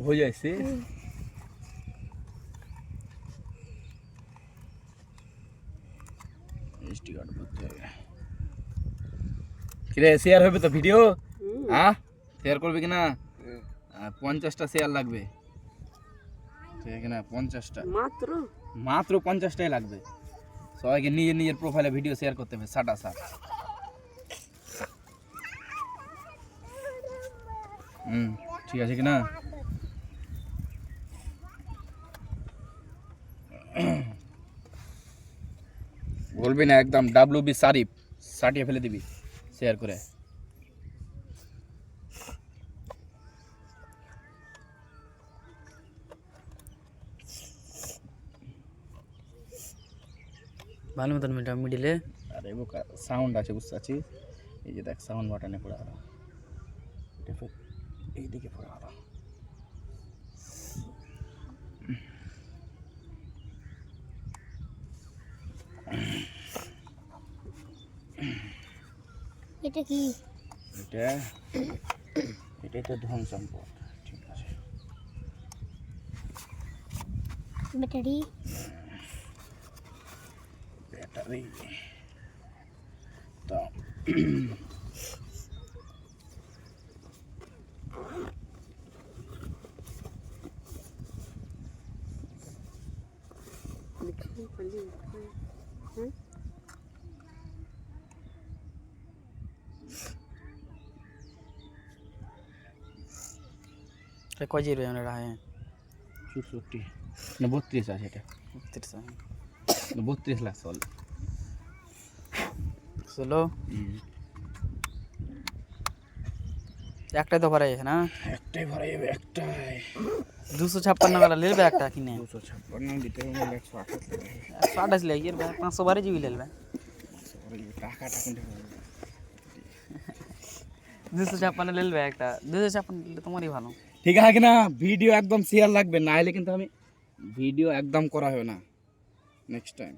हो जाए SD card করতে হবে কি রে শেয়ার হবে তো ভিডিও হ্যাঁ শেয়ার করবে কি না 50টা শেয়ার লাগবে ঠিক না 50টা মাত্র 50টাই লাগবে সবাইকে নিজের প্রোফাইলে ভিডিও শেয়ার করতে হবে সাটা সাট ঠিক আছে কি না বলবি না একদম ডাব্লিউবি সারিফ সাটিয়ে ফেলে দিবি শেয়ার করে ভালো মতন মিডিলে আরে वो সাউন্ড আছে বুঝতে আছিস এই যে দেখ সাউন্ড বাটনে পড়ে গেল এটা এইদিকে পড়ে গেল এটা কি এটাই তো ধন সম্পদ ঠিক আছে ব্যাটারি তো কয় জিবি র্যাম এটা হ্যাঁ 64 না 32 আছে এটা 32 লাখ চল চলো একটাই তো ভরাই আছে না একটাই ভরা যাবে একটাই 256 वाला ले लेबे একটা কিনে 256 দিতে হবে 128 128 ले यार 512 जीबी ले लेबे টাকাটা কিন্তু 256 ले लेबे একটা 256 ले তোমারই ভালো ঠিক আছে কিনা ভিডিও একদম শেয়ার লাগবে না হলে কিন্তু আমি ভিডিও একদম করা হবে না নেক্সট টাইম